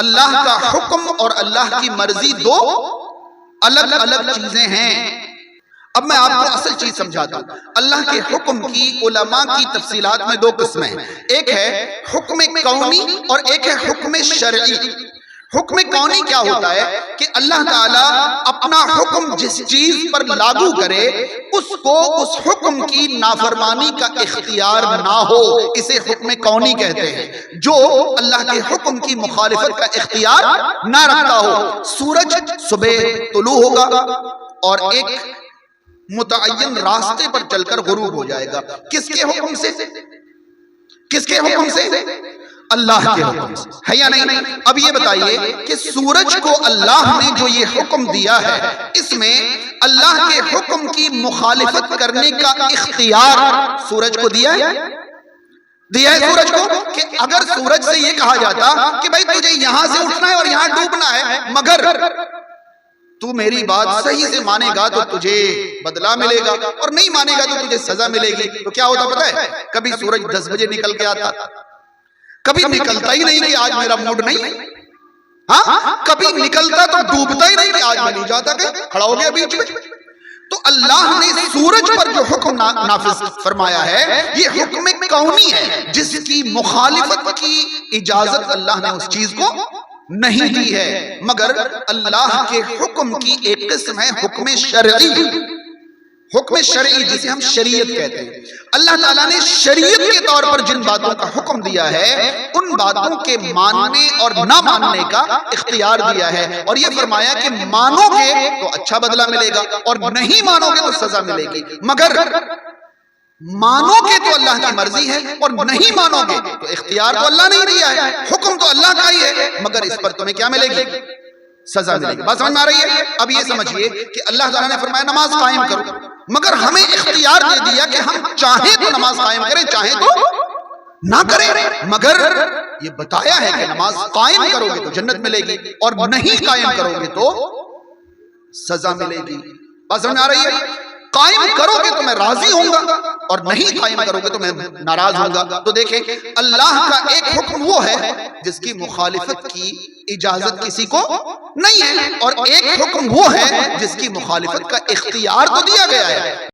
اللہ کا حکم اور اللہ کی مرضی دو الگ الگ چیزیں ہیں۔ اب میں آپ کو اصل چیز سمجھاتا ہوں۔ اللہ کے حکم کی علماء کی تفصیلات میں دو قسمیں ہیں، ایک ہے حکم کونی اور ایک ہے حکم شرعی۔ حکم کونی کیا ہوتا ہے کہ اللہ تعالیٰ اپنا حکم جس چیز پر لاگو کرے اس کو اس حکم کی نافرمانی کا اختیار نہ ہو، اسے حکم کونی کہتے ہیں۔ جو اللہ کے حکم کی مخالفت کا اختیار نہ رکھتا ہو، سورج صبح طلوع ہوگا اور ایک متعین راستے پر چل کر غروب ہو جائے گا، کس کے حکم سے؟ کس کے حکم سے؟ اللہ کے حکم سے، ہے یا نہیں؟ اب یہ بتائیے کہ سورج کو اللہ نے جو یہ حکم دیا ہے، اس میں اللہ کے حکم کی مخالفت کرنے کا اختیار سورج کو دیا ہے؟ دیا ہے سورج کو؟ کہ اگر سورج سے یہ کہا جاتا کہ بھائی تجھے یہاں سے اٹھنا ہے اور یہاں ڈوبنا ہے، مگر تو میری بات صحیح سے مانے گا تو تجھے بدلہ ملے گا اور نہیں مانے گا تو تجھے سزا ملے گی، تو کیا ہوتا پتہ ہے؟ کبھی سورج 10 بجے نکل کے آتا، کبھی نکلتا ہی نہیں کہ آج میرا موڈ نہیں، ہاں کبھی نکلتا تو ڈوبتا ہی نہیں کہ آج میں نہیں جاتا، کہ کھڑا ہو گیا بیچ میں۔ تو اللہ نے سورج پر جو حکم نافذ فرمایا ہے یہ حکم کونی ہے، جس کی مخالفت کی اجازت اللہ نے اس چیز کو نہیں دی ہے، مگر اللہ کے حکم کی ایک قسم ہے حکم شرعی۔ حکم شرعی جسے ہم شریعت کہتے ہیں، اللہ تعالیٰ نے شریعت کے طور پر جن باتوں کا حکم دیا ہے ان باتوں کے ماننے اور نہ ماننے کا اختیار دیا ہے، اور یہ فرمایا کہ مانو گے تو اچھا بدلہ ملے گا اور نہیں مانو گے تو سزا ملے گی، مگر مانو گے تو اللہ کی مرضی ہے اور نہیں مانو گے تو اختیار تو اللہ نہیں دیا ہے، حکم تو اللہ کا ہی ہے، مگر اس پر تمہیں کیا ملے گی؟ سزا ملے گی۔ بات سمجھ میں آ رہی ہے؟ اب یہ سمجھیے کہ اللہ تعالیٰ نے فرمایا نماز قائم کرو، مگر ہمیں اختیار دے دیا کہ ہم چاہیں تو نماز قائم کریں، چاہیں تو نہ کریں، مگر یہ بتایا ہے کہ نماز قائم کرو گے تو جنت ملے گی اور نہیں قائم کرو گے تو سزا ملے گی۔ بات سمجھ میں آ رہی ہے؟ قائم کرو گے تو میں راضی ہوں گا اور نہیں قائم کرو گے تو میں ناراض ہوں گا۔ تو دیکھیں اللہ کا ایک حکم وہ ہے جس کی مخالفت کی اجازت کسی کو نہیں ہے، اور ایک حکم وہ ہے جس کی مخالفت کا اختیار تو دیا گیا ہے۔